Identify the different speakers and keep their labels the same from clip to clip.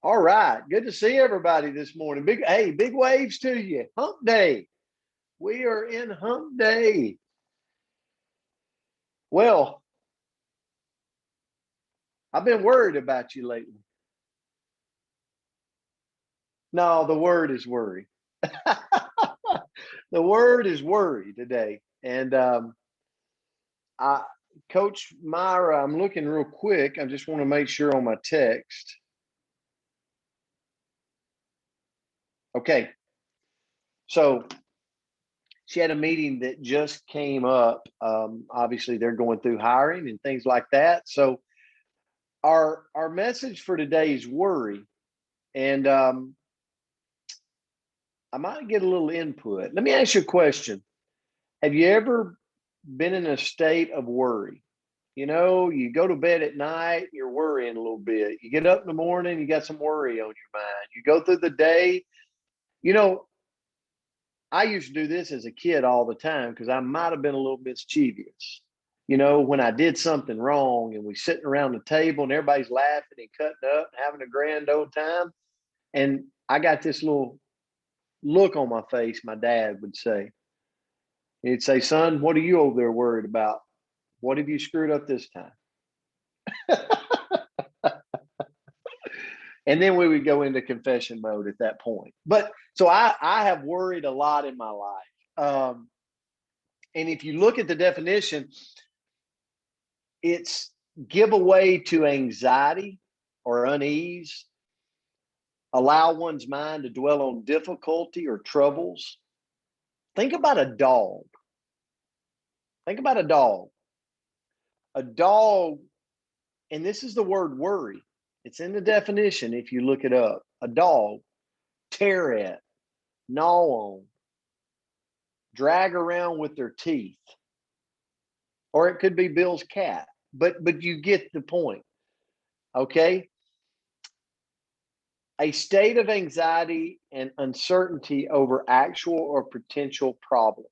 Speaker 1: All right. Good to see everybody this morning. Big waves to you. Hump day. We are in hump day. Well, I've been worried about you lately. No, the word is worry. The word is worry today. And I, Coach Myra, I'm looking real quick. I just want to make sure on my text. Okay. So she had a meeting that just came up. Obviously, they're going through hiring and things like that. So our message for today is worry, and I might get a little input. Let me ask you a question. Have you ever been in a state of worry? You know, you go to bed at night, you're worrying a little bit. You get up in the morning, you got some worry on your mind. You go through the day. You know, I used to do this as a kid all the time because I might have been a little mischievous. You know, when I did something wrong and we sitting around the table and everybody's laughing and cutting up and having a grand old time. And I got this little look on my face, my dad would say. He'd say, "Son, what are you over there worried about? What have you screwed up this time?" And then we would go into confession mode at that point. But so I have worried a lot in my life. And if you look at the definition, it's give away to anxiety or unease, allow one's mind to dwell on difficulty or troubles. Think about a dog. Think about a dog. A dog, and this is the word worry. It's in the definition if you look it up. A dog, tear at, gnaw on, drag around with their teeth. Or it could be Bill's cat. But you get the point. Okay? A state of anxiety and uncertainty over actual or potential problems.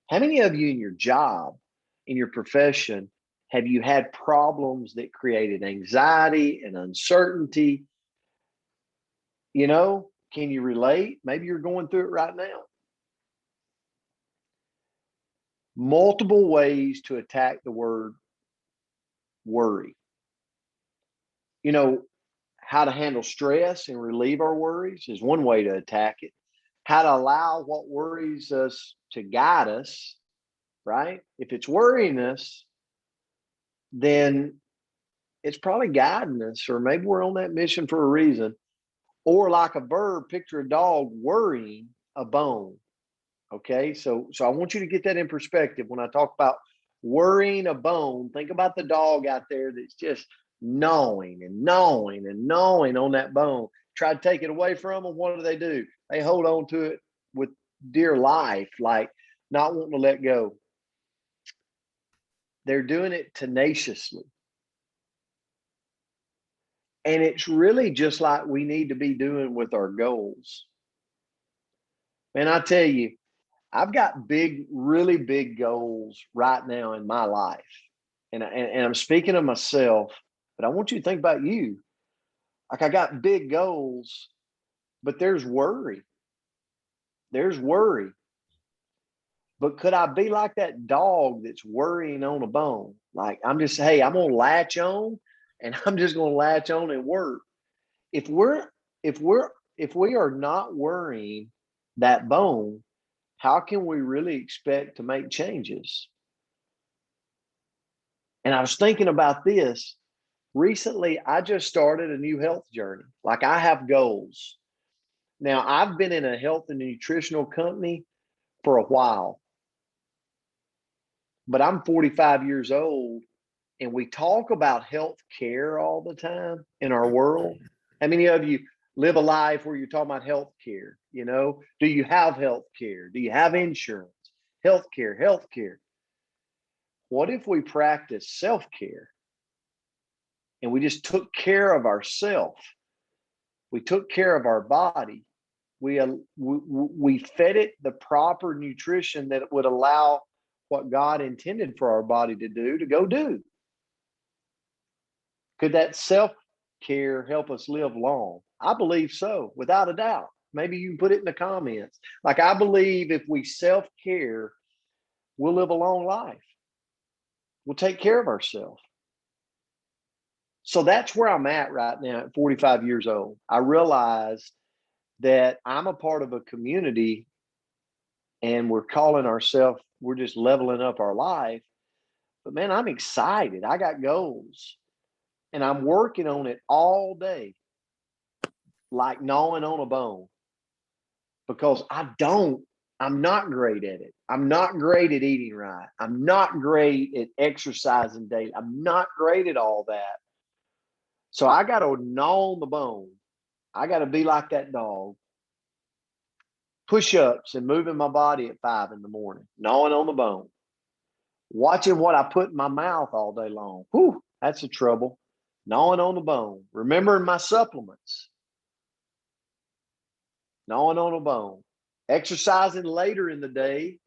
Speaker 1: How many of you in your job, in your profession, have you had problems that created anxiety and uncertainty? You know, can you relate? Maybe you're going through it right now. Multiple ways to attack the word worry. You know, how to handle stress and relieve our worries is one way to attack it. How to allow what worries us to guide us, right? If it's worrying us, then it's probably guiding us, or maybe we're on that mission for a reason. Or like a bird, picture a dog worrying a bone. Okay, so I want you to get that in perspective. When I talk about worrying a bone, think about the dog out there that's just gnawing and gnawing and gnawing on that bone. Try to take it away from them. What do? They hold on to it with dear life, like not wanting to let go. They're doing it tenaciously. And it's really just like we need to be doing with our goals. And I tell you, I've got big, really big goals right now in my life. And I'm speaking of myself, but I want you to think about you. Like I got big goals, but there's worry. There's worry. But could I be like that dog that's worrying on a bone? Like I'm gonna latch on and I'm just gonna latch on and work. If we're if we're if we are not worrying that bone, how can we really expect to make changes? And I was thinking about this recently. I just started a new health journey. Like I have goals. Now, I've been in a health and nutritional company for a while, but I'm 45 years old and we talk about health care all the time in our world. How many of you live a life where you're talking about health care? You know, do you have health care? Do you have insurance? Health care, health care. What if we practice self care and we just took care of ourselves? We took care of our body. We fed it the proper nutrition that would allow what God intended for our body to go do. Could that self care help us live long? I believe so, without a doubt. Maybe you can put it in the comments. Like, I believe if we self-care, we'll live a long life. We'll take care of ourselves. So that's where I'm at right now at 45 years old. I realize that I'm a part of a community and we're calling ourselves, we're just leveling up our life. But man, I'm excited. I got goals and I'm working on it all day, like gnawing on a bone, because I'm not great at it. I'm not great at eating right. I'm not great at exercising daily. I'm not great at all that. So I got to gnaw on the bone. I got to be like that dog. Push ups and moving my body at 5 in the morning, gnawing on the bone, watching what I put in my mouth all day long. Whew, that's the trouble. Gnawing on the bone, remembering my supplements, gnawing on the bone, exercising later in the day,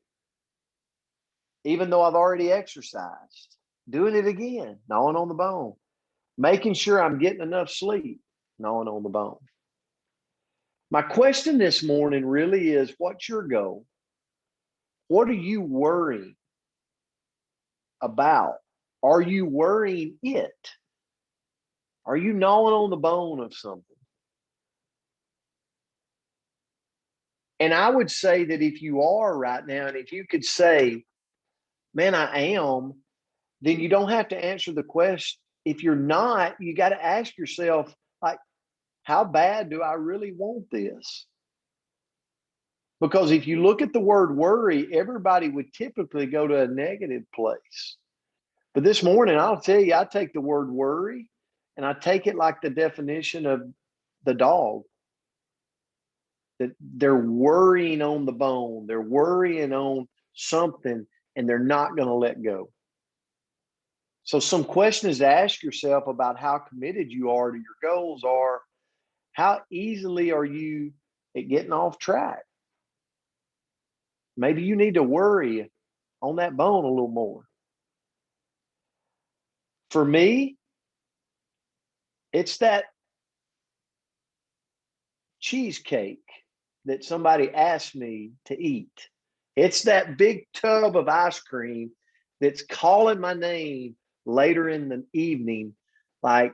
Speaker 1: even though I've already exercised, doing it again, gnawing on the bone, making sure I'm getting enough sleep, gnawing on the bone. My question this morning really is, what's your goal? What are you worrying about? Are you worrying it? Are you gnawing on the bone of something? And I would say that if you are right now, and if you could say, man, I am, then you don't have to answer the question. If you're not, you got to ask yourself, like, how bad do I really want this? Because if you look at the word worry, everybody would typically go to a negative place. But this morning, I'll tell you, I take the word worry and I take it like the definition of the dog, that they're worrying on the bone, they're worrying on something, and they're not going to let go. So some questions to ask yourself about how committed you are to your goals are, how easily are you at getting off track? Maybe you need to worry on that bone a little more. For me, it's that cheesecake that somebody asked me to eat. It's that big tub of ice cream that's calling my name later in the evening. Like,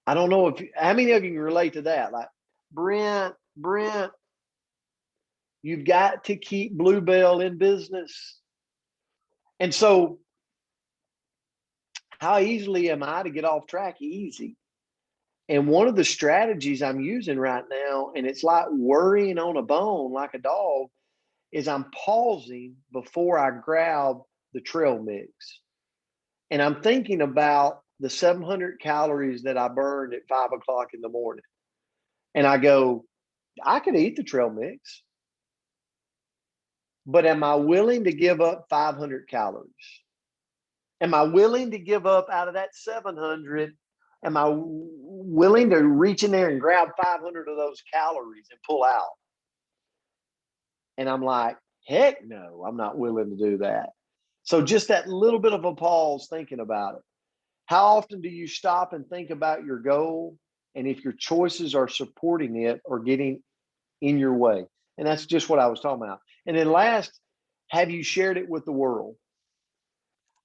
Speaker 1: I don't know if how many of you can relate to that? Like, Brent, you've got to keep Bluebell in business. And so, how easily am I to get off track? Easy. And one of the strategies I'm using right now, and it's like worrying on a bone like a dog, is I'm pausing before I grab the trail mix. And I'm thinking about the 700 calories that I burned at 5 o'clock in the morning. And I go, I could eat the trail mix, but am I willing to give up 500 calories? Am I willing to give up out of that 700? Am I willing to reach in there and grab 500 of those calories and pull out? And I'm like, heck no, I'm not willing to do that. So just that little bit of a pause thinking about it. How often do you stop and think about your goal and if your choices are supporting it or getting in your way? And that's just what I was talking about. And then last, have you shared it with the world?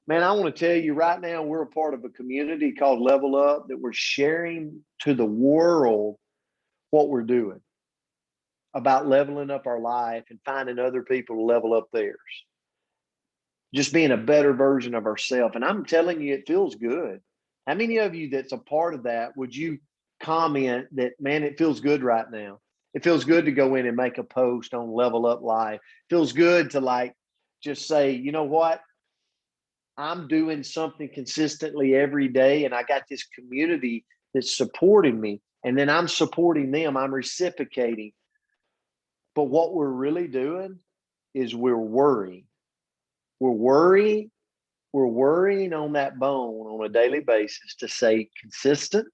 Speaker 1: Man, I want to tell you right now, we're a part of a community called Level Up that we're sharing to the world what we're doing about leveling up our life and finding other people to level up theirs. Just being a better version of ourselves. And I'm telling you, it feels good. How many of you that's a part of that would you comment that, man, it feels good right now? It feels good to go in and make a post on Level Up Life. It feels good to like just say, you know what? I'm doing something consistently every day, and I got this community that's supporting me, and then I'm supporting them. I'm reciprocating. But what we're really doing is we're worrying. We're worrying. We're worrying on that bone on a daily basis to stay consistent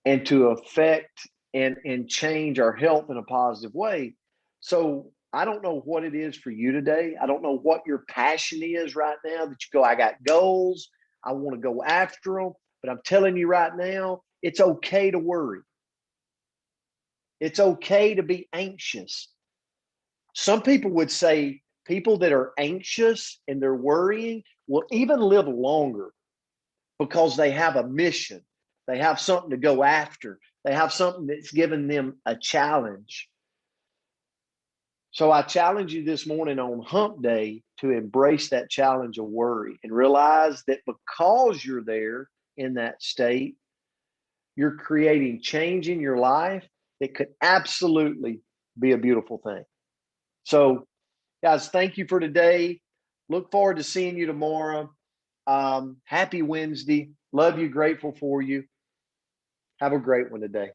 Speaker 1: and to affect and change our health in a positive way. So I don't know what it is for you today. I don't know what your passion is right now that you go, I got goals. I want to go after them, But I'm telling you right now, it's okay to worry. It's okay to be anxious. Some people would say people that are anxious and they're worrying will even live longer because they have a mission. They have something to go after. They have something that's given them a challenge. So I challenge you this morning on Hump Day to embrace that challenge of worry and realize that because you're there in that state, you're creating change in your life that could absolutely be a beautiful thing. So, guys, thank you for today. Look forward to seeing you tomorrow. Happy Wednesday. Love you. Grateful for you. Have a great one today.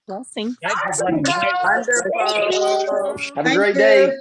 Speaker 2: Blessings.
Speaker 3: Thank you, buddy.
Speaker 4: Wonderful.
Speaker 1: Have a
Speaker 4: Thank
Speaker 1: great
Speaker 4: you.
Speaker 1: day.